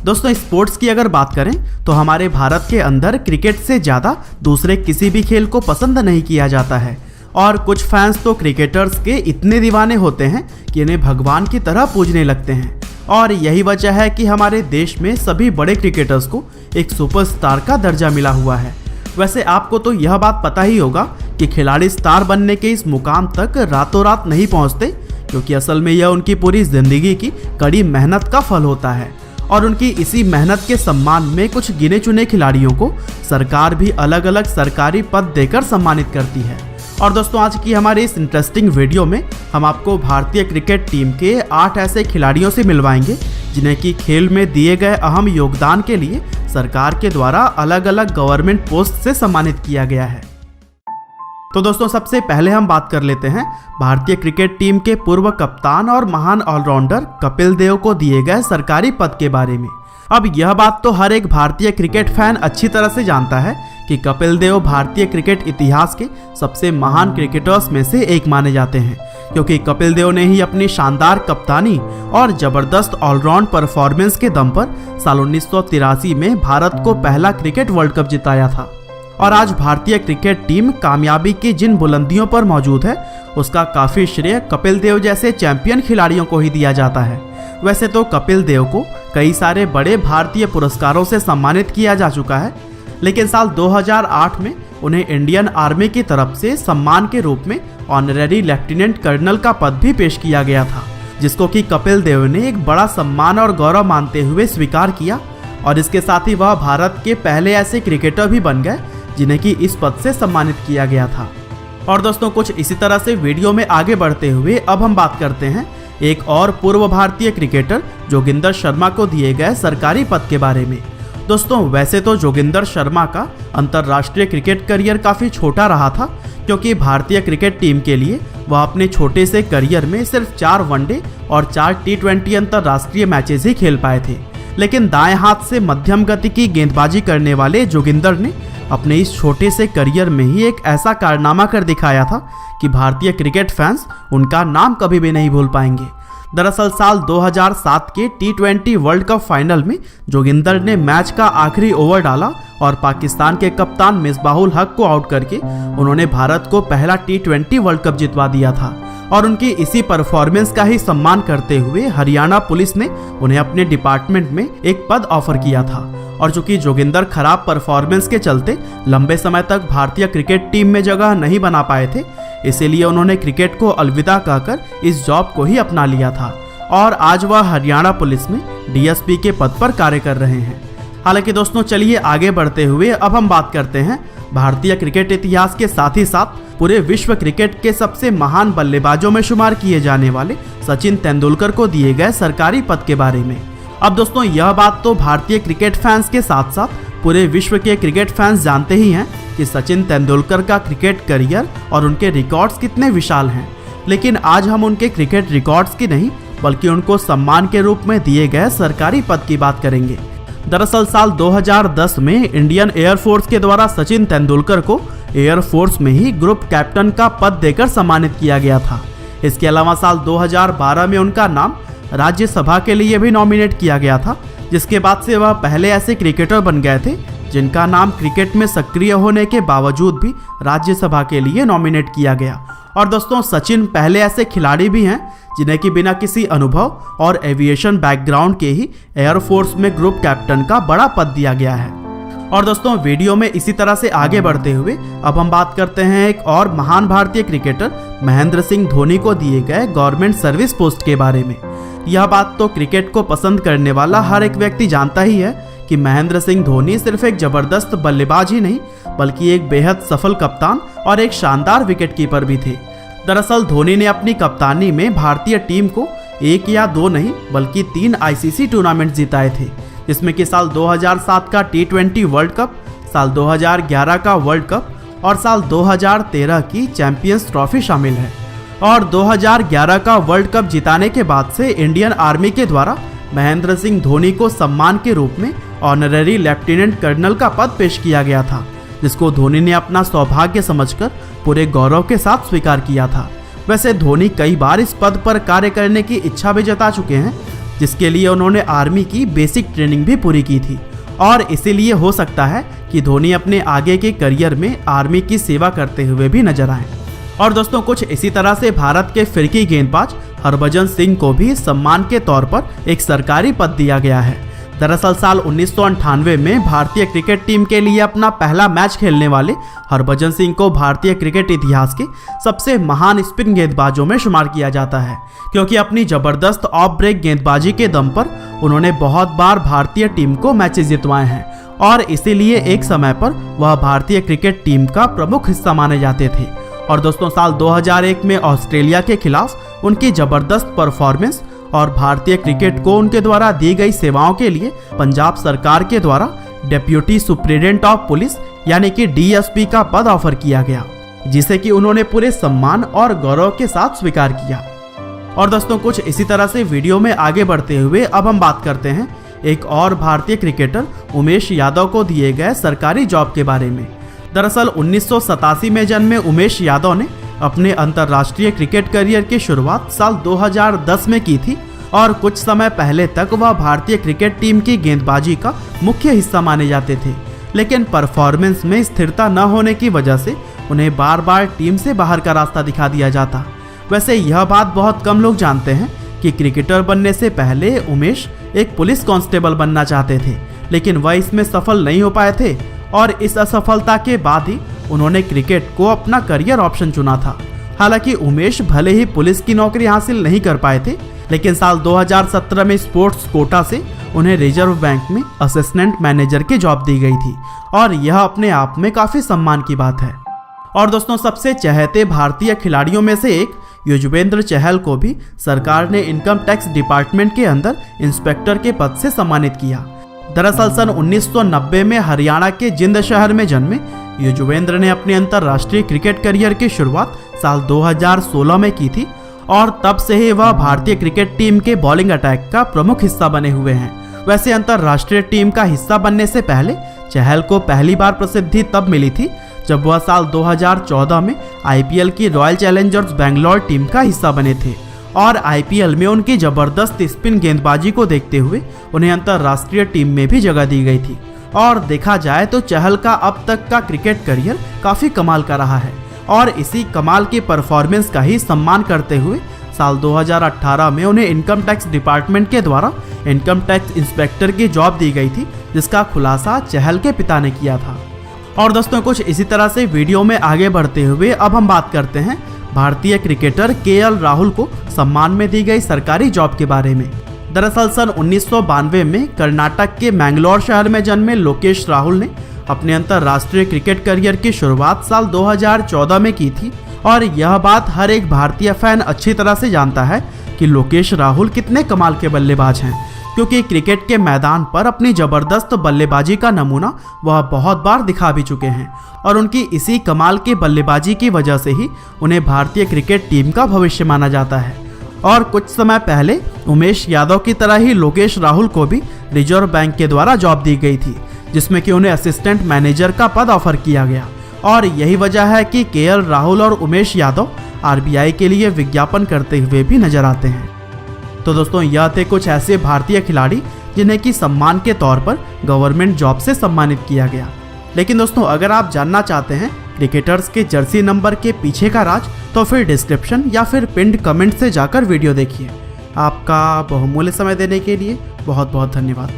दोस्तों स्पोर्ट्स की अगर बात करें तो हमारे भारत के अंदर क्रिकेट से ज़्यादा दूसरे किसी भी खेल को पसंद नहीं किया जाता है और कुछ फैंस तो क्रिकेटर्स के इतने दीवाने होते हैं कि इन्हें भगवान की तरह पूजने लगते हैं। और यही वजह है कि हमारे देश में सभी बड़े क्रिकेटर्स को एक सुपरस्टार का दर्जा मिला हुआ है। वैसे आपको तो यह बात पता ही होगा कि खिलाड़ी स्टार बनने के इस मुकाम तक रातों रात नहीं पहुंचते, क्योंकि असल में यह उनकी पूरी जिंदगी की कड़ी मेहनत का फल होता है। और उनकी इसी मेहनत के सम्मान में कुछ गिने चुने खिलाड़ियों को सरकार भी अलग अलग सरकारी पद देकर सम्मानित करती है। और दोस्तों आज की हमारी इस इंटरेस्टिंग वीडियो में हम आपको भारतीय क्रिकेट टीम के 8 ऐसे खिलाड़ियों से मिलवाएंगे जिन्हें कि खेल में दिए गए अहम योगदान के लिए सरकार के द्वारा अलग अलग गवर्नमेंट पोस्ट से सम्मानित किया गया है। तो दोस्तों सबसे पहले हम बात कर लेते हैं भारतीय क्रिकेट टीम के पूर्व कप्तान और महान ऑलराउंडर कपिल देव को दिए गए सरकारी पद के बारे में। अब यह बात तो हर एक भारतीय क्रिकेट फैन अच्छी तरह से जानता है कि कपिल देव भारतीय क्रिकेट इतिहास के सबसे महान क्रिकेटर्स में से एक माने जाते हैं, क्योंकि कपिल देव ने ही अपनी शानदार कप्तानी और जबरदस्त ऑलराउंड परफॉर्मेंस के दम पर साल 1983 में भारत को पहला क्रिकेट वर्ल्ड कप जिताया था। और आज भारतीय क्रिकेट टीम कामयाबी की जिन बुलंदियों पर मौजूद है उसका काफ़ी श्रेय कपिल देव जैसे चैंपियन खिलाड़ियों को ही दिया जाता है। वैसे तो कपिल देव को कई सारे बड़े भारतीय पुरस्कारों से सम्मानित किया जा चुका है, लेकिन साल 2008 में उन्हें इंडियन आर्मी की तरफ से सम्मान के रूप में ऑनरेरी लेफ्टिनेंट कर्नल का पद भी पेश किया गया था, जिसको कि कपिल देव ने एक बड़ा सम्मान और गौरव मानते हुए स्वीकार किया। और इसके साथ ही वह भारत के पहले ऐसे क्रिकेटर भी बन गए जिन्हें कि इस पद से सम्मानित किया गया था। और दोस्तों कुछ इसी तरह से वीडियो में आगे बढ़ते हुए अब हम बात करते हैं एक और पूर्व भारतीय क्रिकेटर जोगिंदर शर्मा को दिए गए सरकारी पद के बारे में। दोस्तों वैसे तो जोगिंदर शर्मा का अंतर्राष्ट्रीय क्रिकेट करियर काफ़ी छोटा रहा था, क्योंकि भारतीय क्रिकेट टीम के लिए वह अपने छोटे से करियर में सिर्फ 4 वनडे और 4 T20 अंतर्राष्ट्रीय मैचेस ही खेल पाए थे। लेकिन दाएं हाथ से मध्यम गति की गेंदबाजी करने वाले जोगिंदर ने अपने इस छोटे से करियर में ही एक ऐसा कारनामा कर दिखाया था कि भारतीय क्रिकेट फैंस उनका नाम कभी भी नहीं भूल पाएंगे। दरअसल साल 2007 के T20 वर्ल्ड कप फाइनल में जोगिंदर ने मैच का आखिरी ओवर डाला और पाकिस्तान के कप्तान मिसबाहुल हक को आउट करके उन्होंने भारत को पहला T20 वर्ल्ड कप जितवा दिया था। और उनकी इसी परफॉर्मेंस का ही सम्मान करते हुए हरियाणा पुलिस ने उन्हें अपने डिपार्टमेंट में एक पद ऑफर किया था। और चूंकि जोगिंदर खराब परफॉर्मेंस के चलते लंबे समय तक भारतीय क्रिकेट टीम में जगह नहीं बना पाए थे, इसीलिए उन्होंने क्रिकेट को अलविदा कहकर इस जॉब को ही अपना लिया था। और आज वह हरियाणा पुलिस में DSP के पद पर कार्य कर रहे हैं। हालांकि दोस्तों चलिए आगे बढ़ते हुए अब हम बात करते हैं भारतीय क्रिकेट इतिहास के साथ ही साथ पूरे विश्व क्रिकेट के सबसे महान बल्लेबाजों में शुमार किए जाने वाले सचिन तेंदुलकर को दिए गए सरकारी पद के बारे में। अब दोस्तों यह बात तो भारतीय क्रिकेट फैंस के साथ साथ पूरे विश्व के क्रिकेट फैंस जानते ही हैं कि सचिन तेंदुलकर का क्रिकेट करियर और उनके रिकॉर्ड्स कितने विशाल हैं। लेकिन आज हम उनके क्रिकेट रिकॉर्ड्स की नहीं बल्कि उनको सम्मान के रूप में दिए गए सरकारी पद की बात करेंगे। दरअसल साल 2010 में इंडियन एयरफोर्स के द्वारा सचिन तेंदुलकर को एयरफोर्स में ही ग्रुप कैप्टन का पद देकर सम्मानित किया गया था। इसके अलावा साल 2012 में उनका नाम राज्यसभा के लिए भी नॉमिनेट किया गया था, जिसके बाद से वह पहले ऐसे क्रिकेटर बन गए थे जिनका नाम क्रिकेट में सक्रिय होने के बावजूद भी राज्यसभा के लिए नॉमिनेट किया गया। और दोस्तों सचिन पहले ऐसे खिलाड़ी भी हैं जिन्हें कि बिना किसी अनुभव और एविएशन बैकग्राउंड के ही एयरफोर्स में ग्रुप कैप्टन का बड़ा पद दिया गया है। और दोस्तों वीडियो में इसी तरह से आगे बढ़ते हुए अब हम बात करते हैं एक और महान भारतीय क्रिकेटर महेंद्र सिंह धोनी को दिए गए गवर्नमेंट सर्विस पोस्ट के बारे में। यह बात तो क्रिकेट को पसंद करने वाला हर एक व्यक्ति जानता ही है कि महेंद्र सिंह धोनी सिर्फ एक जबरदस्त बल्लेबाज ही नहीं बल्कि एक बेहद सफल कप्तान और एक शानदार विकेटकीपर भी थे। दरअसल धोनी ने अपनी कप्तानी में भारतीय टीम को 1 या 2 नहीं बल्कि 3 ICC टूर्नामेंट जिताए थे, जिसमें कि साल 2007 का T20 वर्ल्ड कप, साल 2011 का वर्ल्ड कप और साल 2013 की चैंपियंस ट्रॉफी शामिल है। और 2011 का वर्ल्ड कप जिताने के बाद से इंडियन आर्मी के द्वारा महेंद्र सिंह धोनी को सम्मान के रूप में ऑनरेरी लेफ्टिनेंट कर्नल का पद पेश किया गया था, जिसको धोनी ने अपना सौभाग्य समझकर पूरे गौरव के साथ स्वीकार किया था। वैसे धोनी कई बार इस पद पर कार्य करने की इच्छा भी जता चुके हैं, जिसके लिए उन्होंने आर्मी की बेसिक ट्रेनिंग भी पूरी की थी। और इसीलिए हो सकता है कि धोनी अपने आगे के करियर में आर्मी की सेवा करते हुए भी नजर आए। और दोस्तों कुछ इसी तरह से भारत के फिरकी गेंदबाज हरभजन सिंह को भी सम्मान के तौर पर एक सरकारी पद दिया गया है। दरअसल साल 1998 में भारतीय क्रिकेट टीम के लिए अपना पहला मैच खेलने वाले हरभजन सिंह को भारतीय क्रिकेट इतिहास के सबसे महान स्पिन गेंदबाजों में शुमार किया जाता है, क्योंकि अपनी जबरदस्त ऑफ ब्रेक गेंदबाजी के दम पर उन्होंने बहुत बार भारतीय टीम को मैचेस जितवाए हैं और इसीलिए एक समय पर वह भारतीय क्रिकेट टीम का प्रमुख हिस्सा माने जाते थे। और दोस्तों साल 2001 में ऑस्ट्रेलिया के खिलाफ उनकी जबरदस्त परफॉर्मेंस और भारतीय क्रिकेट को उनके द्वारा दी गई सेवाओं के लिए पंजाब सरकार के द्वारा डेप्यूटी सुप्रिटेंडेंट ऑफ पुलिस यानी कि DSP का पद ऑफर किया गया, जिसे कि उन्होंने पूरे सम्मान और गौरव के साथ स्वीकार किया। और दोस्तों कुछ इसी तरह से वीडियो में आगे बढ़ते हुए अब हम बात करते हैं एक और भारतीय क्रिकेटर उमेश यादव को दिए गए सरकारी जॉब के बारे में। दरअसल 1987 में जन्मे उमेश यादव ने अपने अंतर्राष्ट्रीय क्रिकेट करियर की शुरुआत साल 2010 में की थी और कुछ समय पहले तक वह भारतीय क्रिकेट टीम की गेंदबाजी का मुख्य हिस्सा माने जाते थे, लेकिन परफॉर्मेंस में स्थिरता न होने की वजह से उन्हें बार बार टीम से बाहर का रास्ता दिखा दिया जाता। वैसे यह बात बहुत कम लोग जानते हैं कि क्रिकेटर बनने से पहले उमेश एक पुलिस कांस्टेबल बनना चाहते थे, लेकिन वह इसमें सफल नहीं हो पाए थे और इस असफलता के बाद ही उन्होंने क्रिकेट को अपना करियर ऑप्शन चुना था। हालांकि उमेश भले ही पुलिस की नौकरी हासिल नहीं कर पाए थे, लेकिन साल 2017 में स्पोर्ट्स कोटा से उन्हें रिजर्व बैंक में असिस्टेंट मैनेजर की जॉब दी गई थी और यह अपने आप में काफी सम्मान की बात है। और दोस्तों सबसे चहेते भारतीय खिलाड़ियों में से एक युजवेंद्र चहल को भी सरकार ने इनकम टैक्स डिपार्टमेंट के अंदर इंस्पेक्टर के पद से सम्मानित किया। दरअसल सन 1990 में हरियाणा के जिंद शहर में जन्मे युजवेंद्र ने अपने अंतर्राष्ट्रीय क्रिकेट करियर की शुरुआत साल 2016 में की थी और तब से ही वह भारतीय क्रिकेट टीम के बॉलिंग अटैक का प्रमुख हिस्सा बने हुए हैं। वैसे अंतर्राष्ट्रीय टीम का हिस्सा बनने से पहले चहल को पहली बार प्रसिद्धि तब मिली थी जब वह साल 2014 में IPL की रॉयल चैलेंजर्स बेंगलोर टीम का हिस्सा बने थे और IPL में उनकी जबरदस्त स्पिन गेंदबाजी को देखते हुए उन्हें अंतर्राष्ट्रीय टीम में भी जगह दी गई थी। और देखा जाए तो चहल का अब तक का क्रिकेट करियर काफी कमाल का रहा है और इसी कमाल की परफॉर्मेंस का ही सम्मान करते हुए साल 2018 में उन्हें इनकम टैक्स डिपार्टमेंट के द्वारा इनकम टैक्स इंस्पेक्टर की जॉब दी गई थी, जिसका खुलासा चहल के पिता ने किया था। और दोस्तों कुछ इसी तरह से वीडियो में आगे बढ़ते हुए अब हम बात करते हैं भारतीय क्रिकेटर KL राहुल को सम्मान में दी गई सरकारी जॉब के बारे में। दरअसल सन 1992 में कर्नाटक के मैंगलोर शहर में जन्मे लोकेश राहुल ने अपने अंतर्राष्ट्रीय क्रिकेट करियर की शुरुआत साल 2014 में की थी और यह बात हर एक भारतीय फैन अच्छी तरह से जानता है कि लोकेश राहुल कितने कमाल के बल्लेबाज हैं, क्योंकि क्रिकेट के मैदान पर अपनी जबरदस्त बल्लेबाजी का नमूना वह बहुत बार दिखा भी चुके हैं और उनकी इसी कमाल के बल्लेबाजी की वजह से ही उन्हें भारतीय क्रिकेट टीम का भविष्य माना जाता है। और कुछ समय पहले उमेश यादव की तरह ही लोकेश राहुल को भी रिजर्व बैंक के द्वारा जॉब दी गई थी, जिसमें कि उन्हें असिस्टेंट मैनेजर का पद ऑफर किया गया और यही वजह है कि KL राहुल और उमेश यादव RBI के लिए विज्ञापन करते हुए भी नजर आते हैं। तो दोस्तों यह थे कुछ ऐसे भारतीय खिलाड़ी जिन्हें कि सम्मान के तौर पर गवर्नमेंट जॉब से सम्मानित किया गया। लेकिन दोस्तों अगर आप जानना चाहते हैं क्रिकेटर्स के जर्सी नंबर के पीछे का राज, तो फिर डिस्क्रिप्शन या फिर पिन्ड कमेंट से जाकर वीडियो देखिए। आपका बहुमूल्य समय देने के लिए बहुत बहुत धन्यवाद।